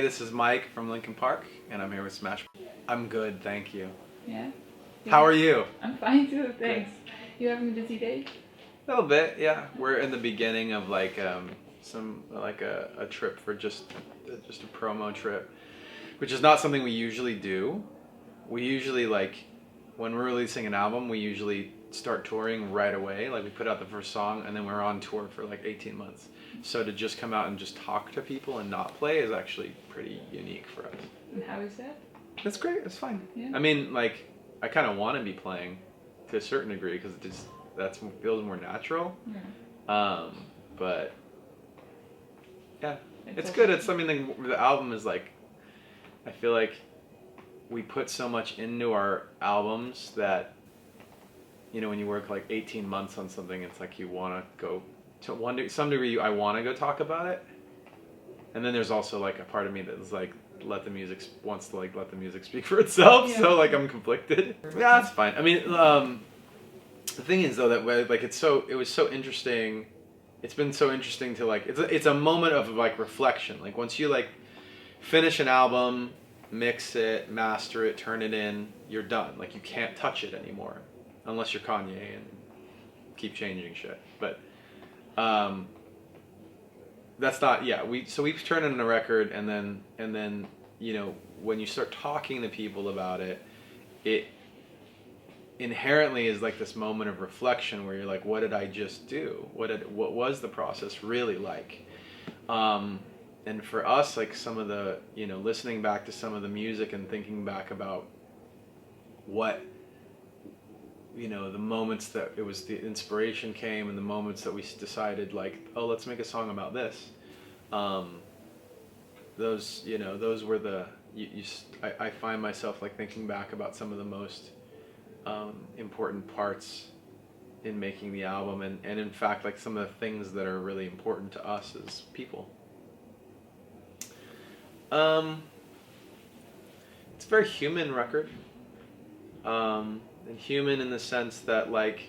this is Mike from Linkin Park, and I'm here with Smash. I'm good, thank you. Yeah? How are you? I'm fine too, thanks. You having a busy day? A little bit, yeah. We're in the beginning of like a trip for just a promo trip, which is not something we usually do. We usually when we're releasing an album, we usually start touring right away. Like we put out the first song and then we're on tour for like 18 months. So to just come out and just talk to people and not play is actually pretty unique for us. And how is that? That's great. It's fine. Yeah. I mean, like, I kind of want to be playing to a certain degree because that feels more natural. Yeah. But yeah, it's good. It's the album is like, I feel like we put so much into our albums that, you know, when you work like 18 months on something, it's like you want to go to some degree. I want to go talk about it, and then there's also like a part of me that's like wants to let the music speak for itself. Yeah. So like I'm conflicted. Yeah, that's fine. I mean, the thing is though that like it was so interesting. It's been so interesting to like it's a moment of like reflection. Like once you like finish an album, mix it, master it, turn it in, you're done. Like you can't touch it anymore unless you're Kanye and keep changing shit. But that's not, yeah, we've turned in a record, and then you know, when you start talking to people about it, it inherently is like this moment of reflection where you're like, what did I just do? What was the process really like? And for us, like some of the, you know, listening back to some of the music and thinking back about what, you know, the moments that it was the inspiration came and the moments that we decided like, oh, let's make a song about this. Those, you know, those were I find myself like thinking back about some of the most important parts in making the album, and in fact like some of the things that are really important to us as people. It's a very human record. And human in the sense that, like,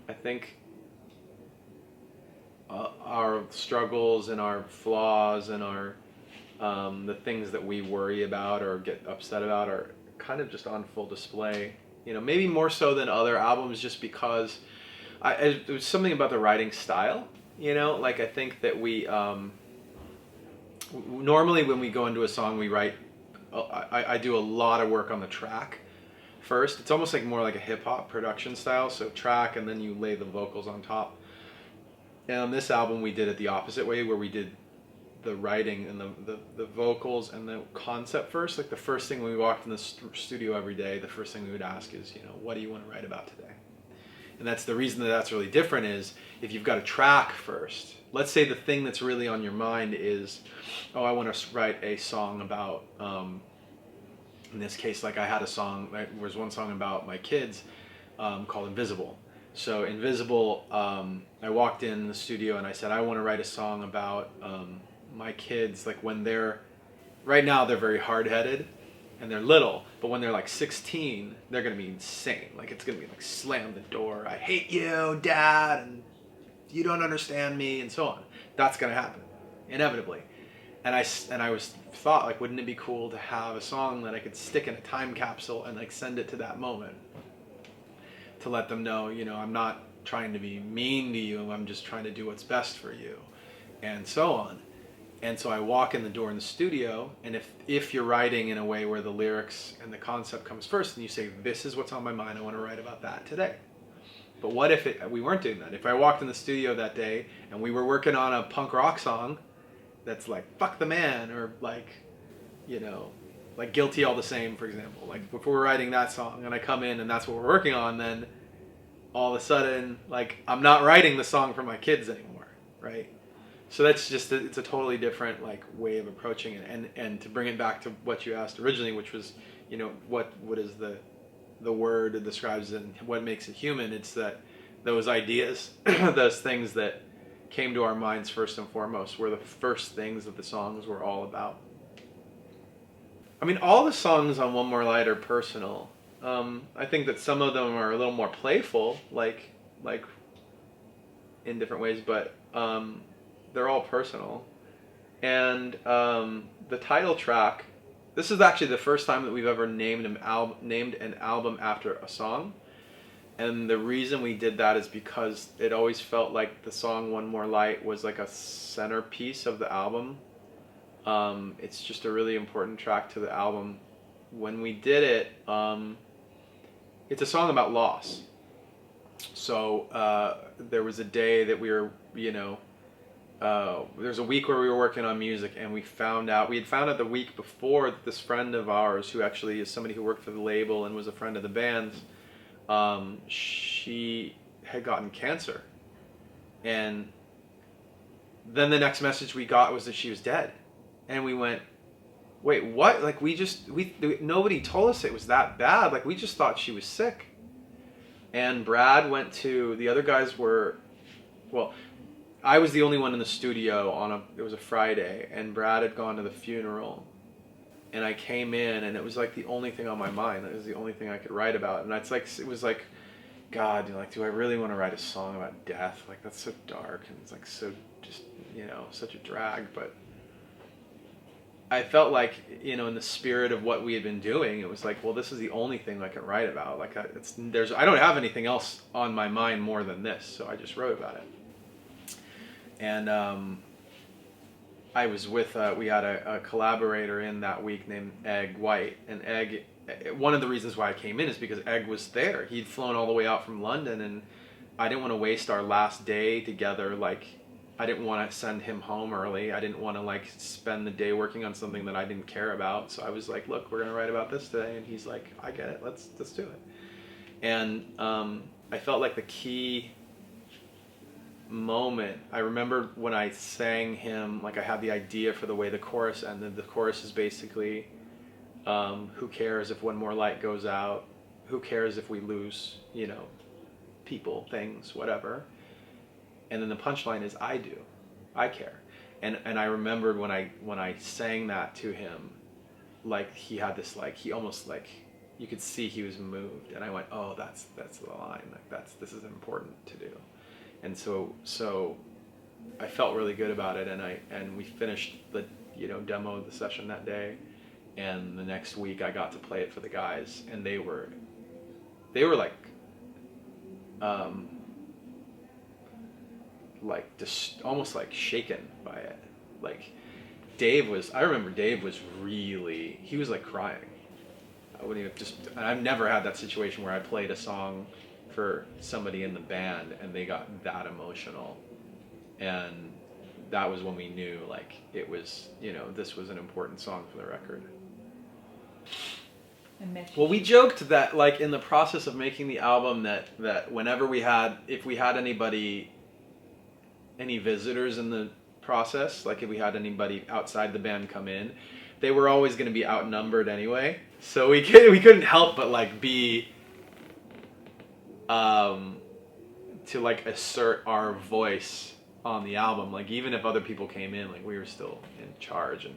I think our struggles and our flaws and our the things that we worry about or get upset about are kind of just on full display. You know, maybe more so than other albums, just because it was something about the writing style. You know, like I think that we normally when we go into a song, we write. I do a lot of work on the track first. It's almost like more like a hip-hop production style, so track and then you lay the vocals on top. And on this album we did it the opposite way, where we did the writing and the vocals and the concept first. Like the first thing when we walked in the studio every day, the first thing we would ask is, you know, what do you want to write about today? And that's the reason that's really different is if you've got a track first. Let's say the thing that's really on your mind is, oh, I want to write a song about, in this case, like I had a song, there was one song about my kids called Invisible. So Invisible, I walked in the studio and I said, I want to write a song about my kids, like when right now they're very hard-headed and they're little, but when they're like 16, they're going to be insane. Like it's going to be like slam the door, I hate you, Dad, and you don't understand me, and so on. That's going to happen, inevitably. And I thought, like, wouldn't it be cool to have a song that I could stick in a time capsule and like send it to that moment to let them know, you know, I'm not trying to be mean to you, I'm just trying to do what's best for you, and so on. And so I walk in the door in the studio, and if you're writing in a way where the lyrics and the concept comes first, and you say, this is what's on my mind, I want to write about that today. But what if we weren't doing that? If I walked in the studio that day and we were working on a punk rock song that's like fuck the man, or like, you know, like Guilty All the Same, for example, like if we're writing that song and I come in and that's what we're working on, then all of a sudden like I'm not writing the song for my kids anymore, right? So that's just it's a totally different like way of approaching it. And to bring it back to what you asked originally, which was, you know, what is the word that describes it and what makes it human, it's that those ideas those things that came to our minds first and foremost were the first things that the songs were all about. I mean, all the songs on One More Light are personal. I think that some of them are a little more playful, like in different ways, but they're all personal. And the title track. This is actually the first time that we've ever named an album after a song. And the reason we did that is because it always felt like the song One More Light was like a centerpiece of the album. It's just a really important track to the album. When we did it, it's a song about loss. So there was a day that we were, there's a week where we were working on music, and we had found out the week before that this friend of ours, who actually is somebody who worked for the label and was a friend of the band's, she had gotten cancer. And then the next message we got was that she was dead. And we went, wait, what? Like, nobody told us it was that bad. Like, we just thought she was sick. And Brad went to, the other guys were, well, I was the only one in the studio it was a Friday, and Brad had gone to the funeral. And I came in, and it was like the only thing on my mind. It was the only thing I could write about. And it was like, God, do I really want to write a song about death? Like, that's so dark, and it's like so just, such a drag. But I felt like, in the spirit of what we had been doing, it was like, well, this is the only thing I can write about. Like, I don't have anything else on my mind more than this, so I just wrote about it. And I was with, we had a collaborator in that week named Egg White. And Egg, one of the reasons why I came in is because Egg was there. He'd flown all the way out from London, and I didn't want to waste our last day together. Like, I didn't want to send him home early. I didn't want to, spend the day working on something that I didn't care about. So I was like, look, we're going to write about this today. And he's like, I get it. Let's do it. And I felt like the key moment, I remember when I sang him, I had the idea for the way the chorus ended. The chorus is basically, who cares if one more light goes out? Who cares if we lose, people, things, whatever. And then the punchline is, I do. I care. And I remembered when I sang that to him, he had this, he almost, you could see he was moved. And I went, oh, that's the line. This is important to do. And so I felt really good about it, and we finished the demo of the session that day, and the next week I got to play it for the guys, and they were just almost shaken by it. I remember Dave was really, he was crying. I've never had that situation where I played a song for somebody in the band and they got that emotional, and that was when we knew it was, this was an important song for the record. Well, we joked that in the process of making the album that whenever if we had any visitors in the process, if we had anybody outside the band come in, they were always going to be outnumbered anyway, so we couldn't help but be to assert our voice on the album. Even if other people came in, we were still in charge, and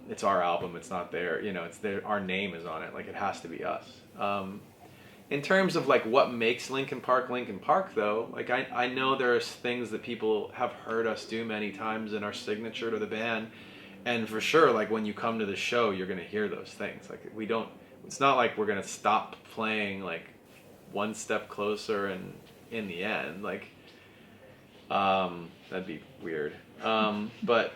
it's our album, it's not their, it's their, our name is on it, it has to be us. In terms of what makes Linkin Park though, I know there's things that people have heard us do many times in our signature to the band, and for sure when you come to the show you're gonna hear those things. It's not we're gonna stop playing One Step Closer and In the End, that'd be weird. But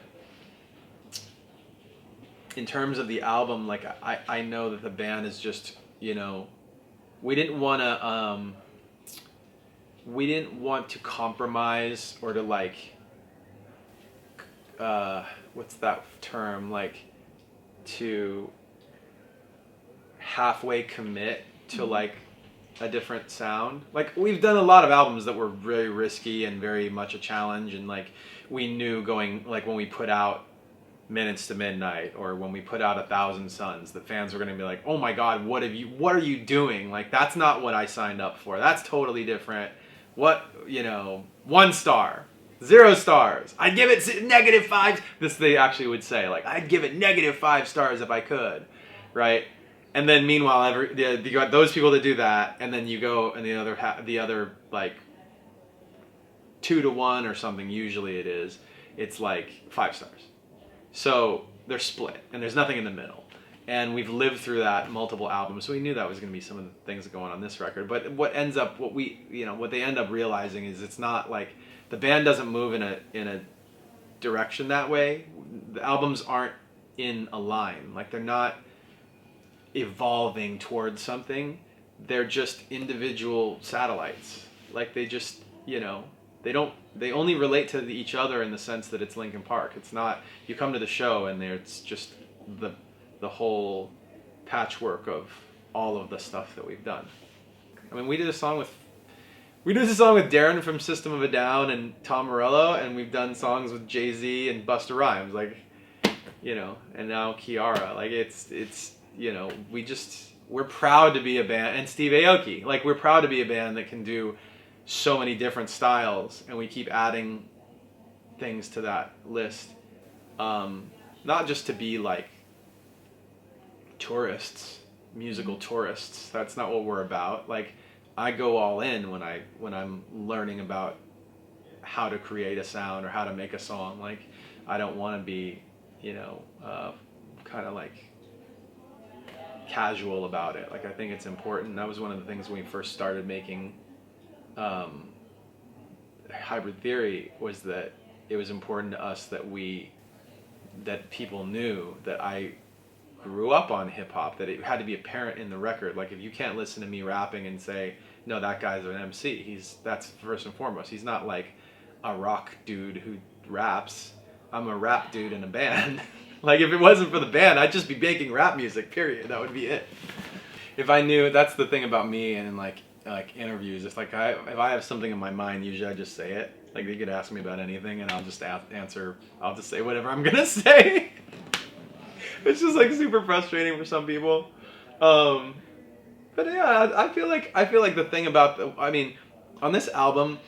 in terms of the album, I know that the band is just, we didn't want to compromise or to what's that term, to halfway commit to a different sound. We've done a lot of albums that were very risky and very much a challenge, and we knew going, when we put out Minutes to Midnight or when we put out 1,000 Suns, the fans were going to be oh my God, what are you doing? That's not what I signed up for. That's totally different. 1 star, 0 stars. I'd give it -5. This they actually would say, I'd give it -5 stars if I could, right? And then meanwhile, you got those people that do that, and then you go and the other 2 to 1 or something, usually it is it's like 5 stars. So they're split, and there's nothing in the middle. And we've lived through that multiple albums, so we knew that was going to be some of the things going on this record. But what they end up realizing is it's not like the band doesn't move in a direction that way. The albums aren't in a line, like they're not evolving towards something. They're just individual satellites. Like they just, they only relate to each other in the sense that it's Linkin Park. It's not, you come to the show and it's just the whole patchwork of all of the stuff that we've done. I mean, we did a song with Darren from System of a Down and Tom Morello, and we've done songs with Jay-Z and Busta Rhymes, like, and now Kiara. Like we're proud to be a band, and Steve Aoki. Like, we're proud to be a band that can do so many different styles, and we keep adding things to that list. Not just to be like tourists, musical tourists. That's not what we're about. Like, I go all in when I'm learning about how to create a sound or how to make a song. Like, I don't want to be, kind of like casual about it. Like, I think it's important. That was one of the things when we first started making Hybrid Theory, was that it was important to us that people knew that I grew up on hip hop, that it had to be apparent in the record. Like, if you can't listen to me rapping and say, no, that guy's an MC, that's first and foremost. He's not like a rock dude who raps. I'm a rap dude in a band. Like, if it wasn't for the band, I'd just be making rap music, period. That would be it. If I knew, that's the thing about me and like interviews. It's like, if I have something in my mind, usually I just say it. Like, you could ask me about anything and I'll just answer, I'll just say whatever I'm gonna say. It's just like super frustrating for some people. But yeah, I feel like the thing about on this album,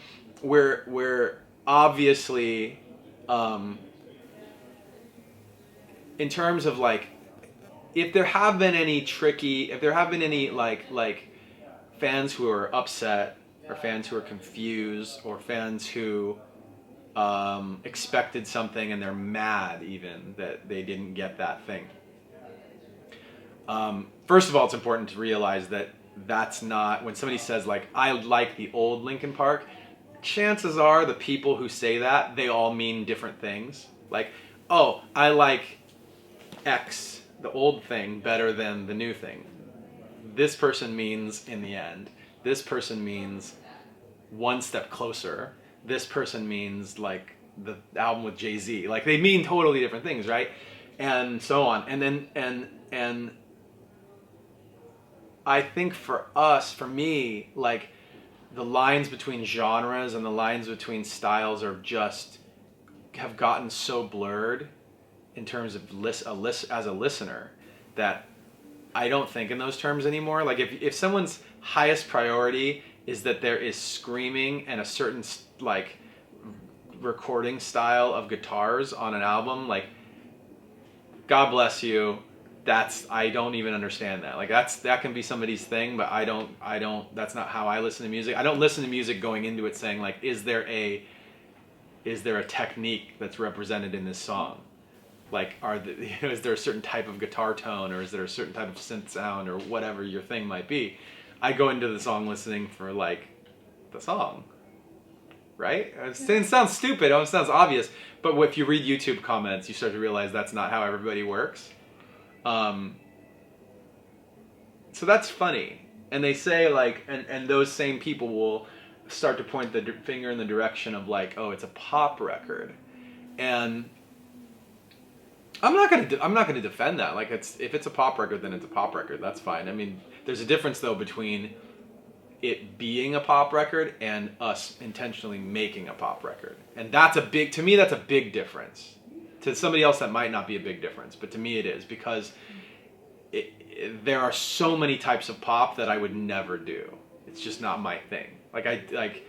we're obviously, in terms of like, if there have been any like fans who are upset, or fans who are confused, or fans who expected something and they're mad even that they didn't get that thing. First of all, it's important to realize that that's not, when somebody says like, I like the old Linkin Park, chances are the people who say that, they all mean different things. Like, oh, I like X, the old thing, better than the new thing. This person means in the end. This person means one step closer. This person means like the album with Jay-Z. Like, they mean totally different things, right? And so on. And then, and I think for me, like, the lines between genres and the lines between styles have gotten so blurred in terms of as a listener, that I don't think in those terms anymore. Like, if someone's highest priority is that there is screaming and a certain like recording style of guitars on an album, like, God bless you. I don't even understand that. Like, that can be somebody's thing, but I don't, that's not how I listen to music. I don't listen to music going into it saying like, is there a technique that's represented in this song? Like, is there a certain type of guitar tone, or is there a certain type of synth sound, or whatever your thing might be? I go into the song listening for like the song, right? It sounds stupid, it sounds obvious, but if you read YouTube comments, you start to realize that's not how everybody works. So that's funny. And they say like, and those same people will start to point the finger in the direction of like, oh, it's a pop record. And I'm not gonna defend that. Like, if it's a pop record, then it's a pop record. That's fine. I mean, there's a difference though between it being a pop record and us intentionally making a pop record. And to me, that's a big difference. To somebody else, that might not be a big difference, but to me it is, because there are so many types of pop that I would never do. It's just not my thing. Like,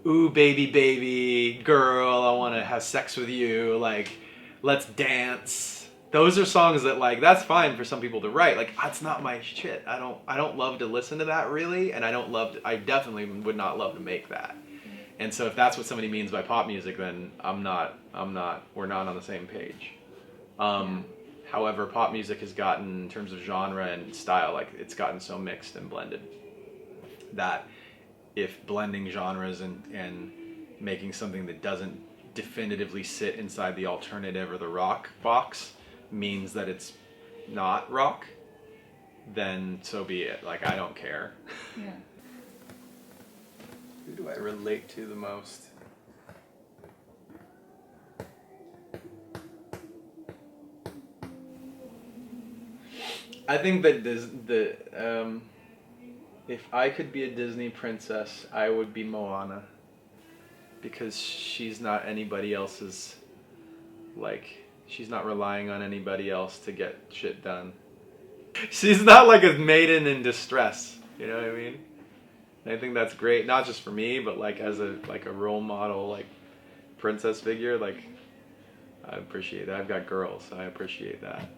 ooh, baby, baby, girl, I want to have sex with you, like, let's dance. Those are songs that, like, that's fine for some people to write. Like, that's not my shit. I don't love to listen to that, really, and I definitely would not love to make that. And so if that's what somebody means by pop music, then we're not on the same page. However, pop music has gotten, in terms of genre and style, like it's gotten so mixed and blended that if blending genres and making something that doesn't definitively sit inside the alternative or the rock box means that it's not rock, then so be it. Like, I don't care. Yeah. Who do I relate to the most? I think that if I could be a Disney princess, I would be Moana, because she's not anybody else's, like, she's not relying on anybody else to get shit done. She's not like a maiden in distress, you know what I mean? And I think that's great, not just for me, but like as a role model, like princess figure. Like, I appreciate that. I've got girls, so I appreciate that.